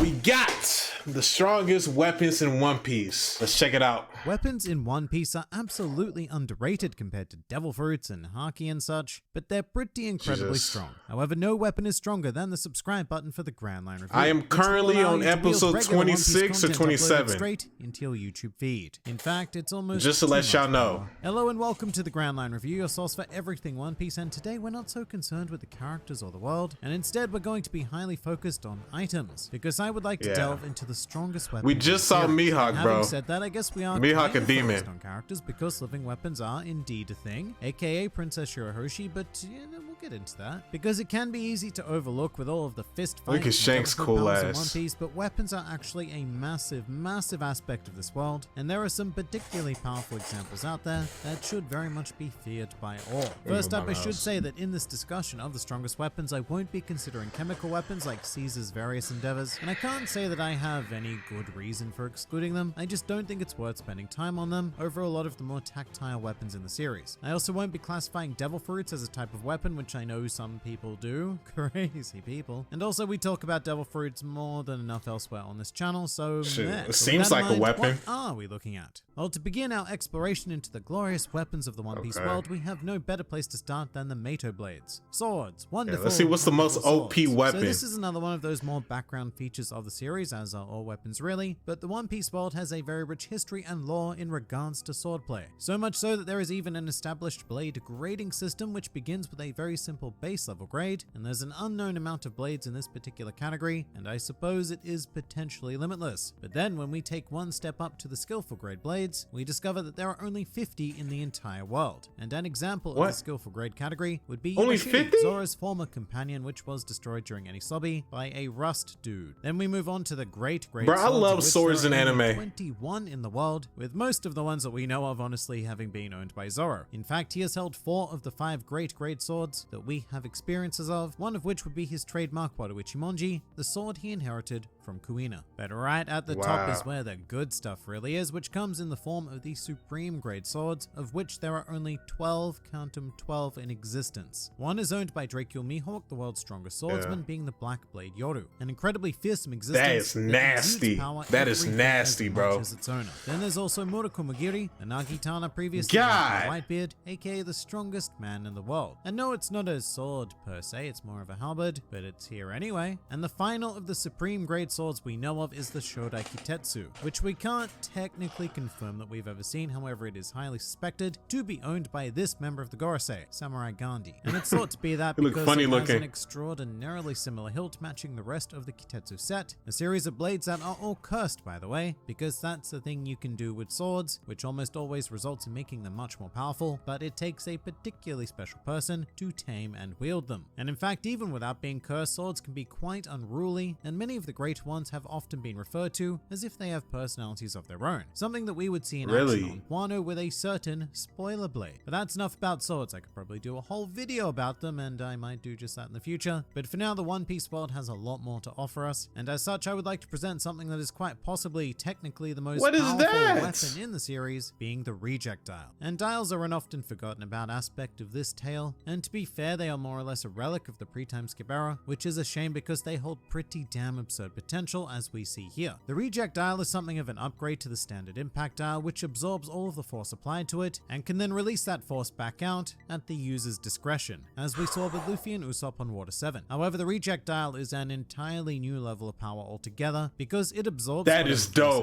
We got the strongest weapons in One Piece. Let's check it out. Weapons in One Piece are absolutely underrated compared to devil fruits and haki and such, but they're pretty incredibly strong. However, no weapon is stronger than the subscribe button for the Grand Line Review. I am currently on episode 26 or 27. Straight into your YouTube feed. In fact, it's almost just to let y'all know. Hello and welcome to the Grand Line Review, your source for everything One Piece, and today we're not so concerned with the characters or the world, and instead we're going to be highly focused on items, because I would like to delve into the strongest weapons. We just saw Mihawk, bro. Having said that, I guess we are Mihawk a demon on characters because living weapons are indeed a thing, aka Princess Shirahoshi, but we'll get into that. Because it can be easy to overlook with all of the fist fights. Look at Shanks' cool ass. In One Piece, but weapons are actually a massive, massive aspect of this world, and there are some particularly powerful examples out there that should very much be feared by all. First up, I should say that in this discussion of the strongest weapons, I won't be considering chemical weapons like Caesar's various endeavors, and I can't say that I have any good reason for excluding them. I just don't think it's worth spending time on them over a lot of the more tactile weapons in the series. I also won't be classifying devil fruits as a type of weapon, which I know some people do. Crazy people. And also we talk about devil fruits more than enough elsewhere on this channel, so it seems like a weapon. What are we looking at? Well, to begin our exploration into the glorious weapons of the One Piece world, we have no better place to start than the Mato blades. Swords, wonderful. Let's see what's the most OP weapon. So this is another one of those more background features of the series, as are all weapons really, but the One Piece world has a very rich history and lore in regards to swordplay. So much so that there is even an established blade grading system which begins with a very simple base level grade, and there's an unknown amount of blades in this particular category, and I suppose it is potentially limitless. But then when we take one step up to the skillful grade blades, we discover that there are only 50 in the entire world. And an example of the skillful grade category would be only Yamashita, 50? Zora's former companion, which was destroyed during Enisobi by a rust dude. Then we move on to the great Bro, swords, I love swords in anime. 21 in the world, with most of the ones that we know of honestly having been owned by Zoro. In fact, he has held 4 of the 5 great grade swords that we have experiences of, one of which would be his trademark Wado Ichimonji, the sword he inherited from Kuina. But right at the top is where the good stuff really is, which comes in the form of the supreme grade swords, of which there are only 12, count them, 12 in existence. One is owned by Dracula Mihawk, the world's strongest swordsman, being the Black Blade Yoru, an incredibly fearsome existence. That is nasty. That is nasty, bro. Its owner. Then there's also Murako Magiri, the Nagitana previously Whitebeard, aka the strongest man in the world. And no, it's not a sword per se, it's more of a halberd, but it's here anyway. And the final of the supreme grade swords we know of is the Shodai Kitetsu, which we can't technically confirm that we've ever seen, however it is highly suspected to be owned by this member of the Gorosei, Samurai Gandhi. And it's thought to be that because it has an extraordinarily similar hilt matching the rest of the Kitetsu set, a series of blades that are all cursed by the way, because that's the thing you can do with swords, which almost always results in making them much more powerful, but it takes a particularly special person to tame and wield them. And in fact, even without being cursed, swords can be quite unruly, and many of the great ones have often been referred to as if they have personalities of their own, something that we would see in action on Wano with a certain spoiler blade. But that's enough about swords. I could probably do a whole video about them, and I might do just that in the future, but for now the One Piece world has a lot more to offer us, and as such I would like to present something that is quite possibly technically the most powerful weapon in the series, being the reject dial. And dials are an often forgotten about aspect of this tale, and to be fair they are more or less a relic of the pre-time skip era, which is a shame because they hold pretty damn absurd potential as we see here. The reject dial is something of an upgrade to the standard impact dial, which absorbs all of the force applied to it and can then release that force back out at the user's discretion, as we saw with Luffy and Usopp on Water 7. However, the reject dial is an entirely new level of power altogether because it absorbs it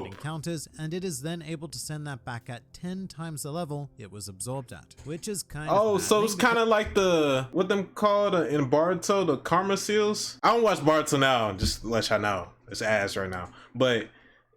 encounters, and it is then able to send that back at 10 times the level it was absorbed at, which is kind of so it's kind of like the what them called in Boruto, the Karma Seals. I don't watch Boruto now, just to let y'all know. It's ass right now, but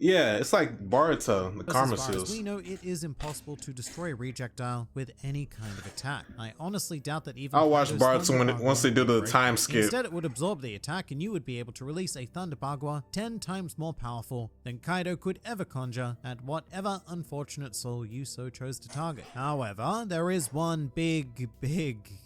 yeah, it's like Boruto, the Karma Seals. As we know, it is impossible to destroy a reject dial with any kind of attack. I honestly doubt that even I'll watch Boruto once they do the time skip. Instead, it would absorb the attack, and you would be able to release a Thunder Bagua 10 times more powerful than Kaido could ever conjure at whatever unfortunate soul you so chose to target. However, there is one big,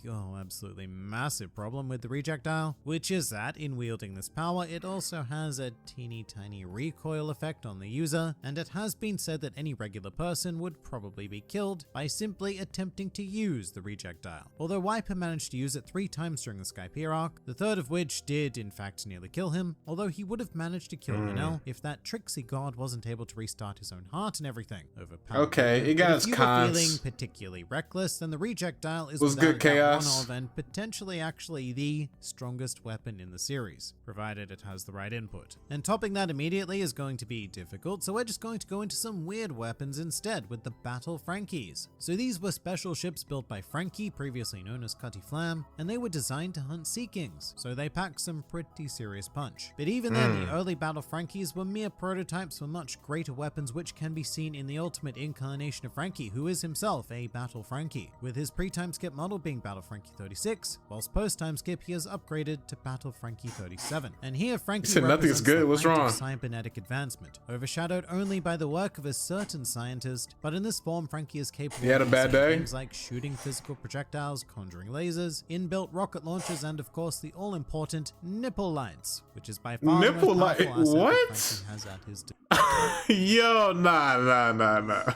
absolutely massive problem with the reject dial, which is that in wielding this power, it also has a teeny tiny recoil effect effect on the user, and it has been said that any regular person would probably be killed by simply attempting to use the rejectile. Although Wiper managed to use it 3 times during the Skypiea arc, the third of which did in fact nearly kill him, although he would have managed to kill Enel if that tricksy god wasn't able to restart his own heart and everything. Overpowered. Okay, it got its If you were cons. feeling particularly reckless, then the rejectile is Was without good doubt chaos. one of and potentially actually the strongest weapon in the series, provided it has the right input. And topping that immediately is going to be difficult, so we're just going to go into some weird weapons instead with the Battle Frankies. So these were special ships built by Frankie, previously known as Cutty Flam, and they were designed to hunt Sea Kings, so they pack some pretty serious punch. But even then, the early Battle Frankies were mere prototypes for much greater weapons, which can be seen in the ultimate incarnation of Frankie, who is himself a Battle Frankie, with his pre-time skip model being Battle Frankie 36, whilst post-time skip he has upgraded to Battle Frankie 37. And here Frankie said nothing's represents good. the What's height of wrong? cybernetic advancement, overshadowed only by the work of a certain scientist, but in this form Frankie is capable He had a of bad using day? things like shooting physical projectiles, conjuring lasers, inbuilt rocket launchers, and of course the all-important nipple lights, which is by far the Nipple most light? powerful asset that What? Frankie has at his Yo, nah.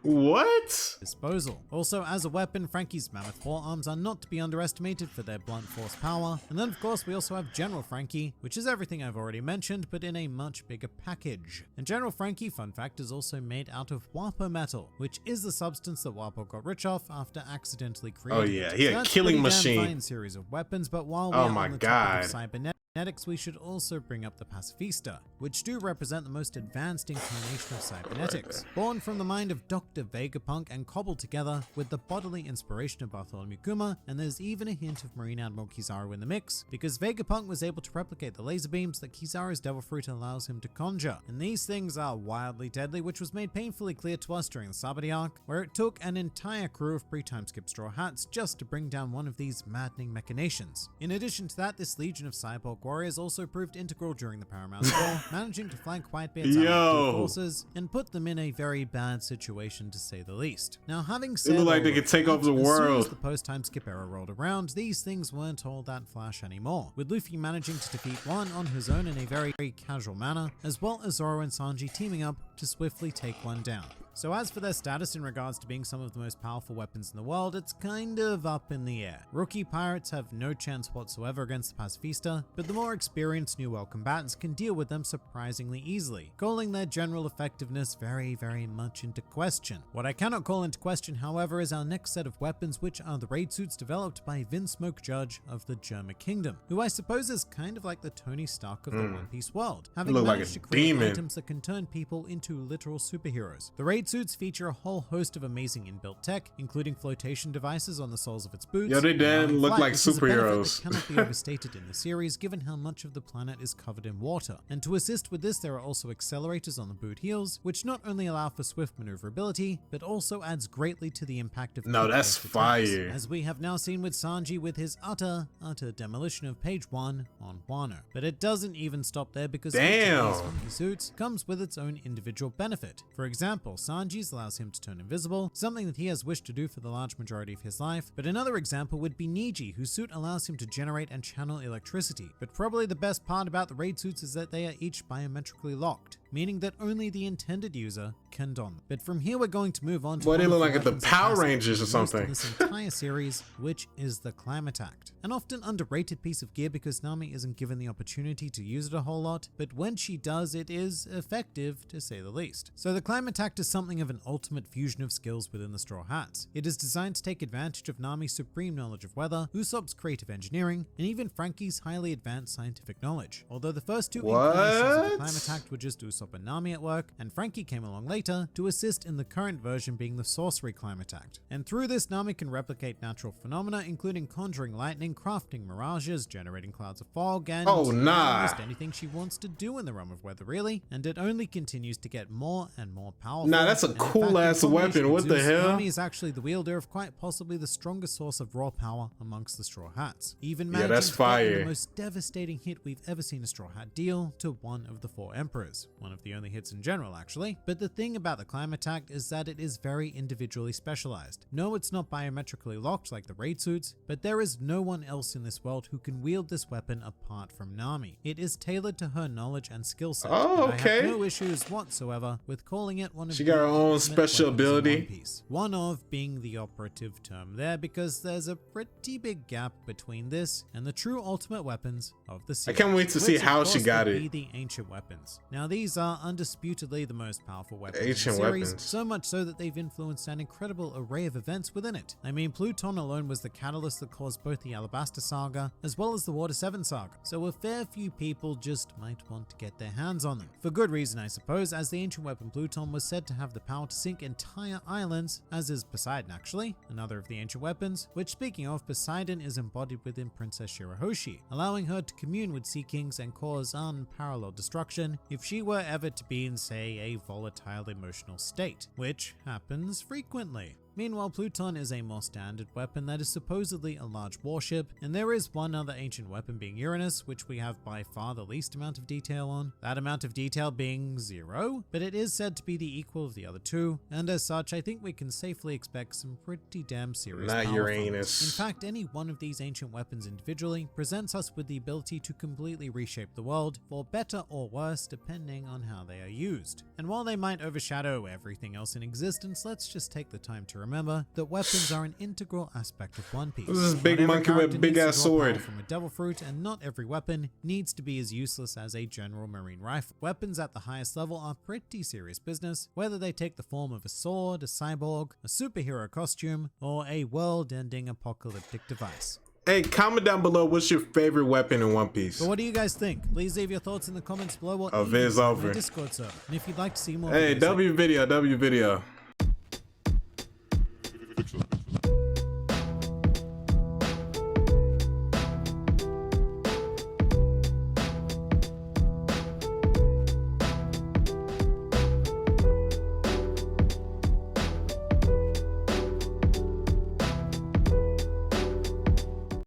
What? disposal. Also, as a weapon, Frankie's mammoth forearms are not to be underestimated for their blunt force power. And then of course we also have General Frankie, which is everything I've already mentioned, but in a much bigger package. And General Frankie, fun fact, is also made out of Wapo metal, which is the substance that Wapo got rich off after accidentally creating Oh, yeah, it. he a So that's killing a pretty damn machine. fine series of weapons, but while we Oh are my on the God. topic of cybernetics, we should also bring up the Pacifista, which do represent the most advanced incarnation of cybernetics. Born from the mind of Dr. Vegapunk and cobbled together with the bodily inspiration of Bartholomew Kuma, and there's even a hint of Marine Admiral Kizaru in the mix, because Vegapunk was able to replicate the laser beams that Kizaru's Devil Fruit allows him to conjure. And these things are wildly deadly, which was made painfully clear to us during the Sabati arc, where it took an entire crew of pre-time skip Straw Hats just to bring down one of these maddening machinations. In addition to that, this legion of cyborg warriors also proved integral during the Paramount War, managing to flank Whitebeard's allied forces and put them in a very bad situation to say the least. Now, having said looked like all they of could take that, over the as soon as world. the post-time skip era rolled around, these things weren't all that flash anymore, with Luffy managing to defeat one on his own in a very casual manner, as well as Zoro and Sanji teaming up to swiftly take one down. So as for their status in regards to being some of the most powerful weapons in the world, it's kind of up in the air. Rookie pirates have no chance whatsoever against the Pacifista, but the more experienced New World combatants can deal with them surprisingly easily, calling their general effectiveness very much into question. What I cannot call into question, however, is our next set of weapons, which are the raid suits developed by Vin Smoke Judge of the Germa Kingdom, who I suppose is kind of like the Tony Stark of the One Piece world, having Look like managed a to create demon. items that can turn people into literal superheroes. The raid suits feature a whole host of amazing inbuilt tech, including flotation devices on the soles of its boots. Yo, they did allowing look flight, like which is a benefit superheroes. that cannot be overstated in the series, given how much of the planet is covered in water. And to assist with this, there are also accelerators on the boot heels, which not only allow for swift maneuverability, but also adds greatly to the impact of No, that's quick-burst attacks, fire. as we have now seen with Sanji with his utter demolition of page 1 on Wano. But it doesn't even stop there, because each of Damn. these funky suits comes with its own individual benefit. For example, Sanji's allows him to turn invisible, something that he has wished to do for the large majority of his life. But another example would be Niji, whose suit allows him to generate and channel electricity. But probably the best part about the raid suits is that they are each biometrically locked, meaning that only the intended user can don them. But from here we're going to move on to Boy, they one of look like the weapons that Power fascinates Rangers or me most in something. this entire series, which is the Climatact. An often underrated piece of gear because Nami isn't given the opportunity to use it a whole lot, but when she does, it is effective to say the least. So the Climatact is something of an ultimate fusion of skills within the Straw Hats. It is designed to take advantage of Nami's supreme knowledge of weather, Usopp's creative engineering, and even Frankie's highly advanced scientific knowledge. Although the first two incarnations of the What? Climatact were just Usopp and Nami at work, and Frankie came along later to assist in the current version being the Sorcery Climatact. And through this, Nami can replicate natural phenomena, including conjuring lightning, crafting mirages, generating clouds of fog, and Oh, nah. almost anything she wants to do in the realm of weather, really. And it only continues to get more and more powerful. Nah, that's a And in cool fact, in ass combination weapon. with What the Zeus, hell? Nami is actually the wielder of quite possibly the strongest source of raw power amongst the Straw Hats. Even Yeah, managing that's to get in fire. the most devastating hit we've ever seen a Straw Hat deal to one of the 4 emperors, one of the only hits in general actually. But the thing about the climb attack is that it is very individually specialized. No, it's not biometrically locked like the raid suits, but there is no one else in this world who can wield this weapon apart from Nami. It is tailored to her knowledge and skill set. Oh, okay. I have no issues whatsoever with calling it one of she got her own special ability. One of being the operative term there, because there's a pretty big gap between this and the true ultimate weapons of the series. I can't wait to see how she got it. The ancient weapons. Now these are undisputedly the most powerful weapons ancient in the series, weapons. so much so that they've influenced an incredible array of events within it. I mean, Pluton alone was the catalyst that caused both the Alabasta Saga as well as the Water 7 Saga, so a fair few people just might want to get their hands on them. For good reason, I suppose, as the ancient weapon Pluton was said to have the power to sink entire islands, as is Poseidon actually, another of the ancient weapons, which speaking of, Poseidon is embodied within Princess Shirahoshi, allowing her to commune with Sea Kings and cause unparalleled destruction if she were ever to be in, say, a volatile emotional state, which happens frequently. Meanwhile, Pluton is a more standard weapon that is supposedly a large warship, and there is one other ancient weapon being Uranus, which we have by far the least amount of detail on, that amount of detail being 0, but it is said to be the equal of the other two, and as such I think we can safely expect some pretty damn serious power from it. Uranus. In fact, any one of these ancient weapons individually presents us with the ability to completely reshape the world, for better or worse depending on how they are used. And while they might overshadow everything else in existence, let's just take the time to remember that weapons are an integral aspect of One Piece. This is big monkey with big ass sword from a devil fruit, and not every weapon needs to be as useless as a general marine rifle. Weapons at the highest level are pretty serious business, whether they take the form of a sword, a cyborg, a superhero costume, or a world-ending apocalyptic device. Hey, comment down below what's your favorite weapon in One Piece. But what do you guys think? Please leave your thoughts in the comments below or Viz over. Discord server. And if you'd like to see more hey, videos W video.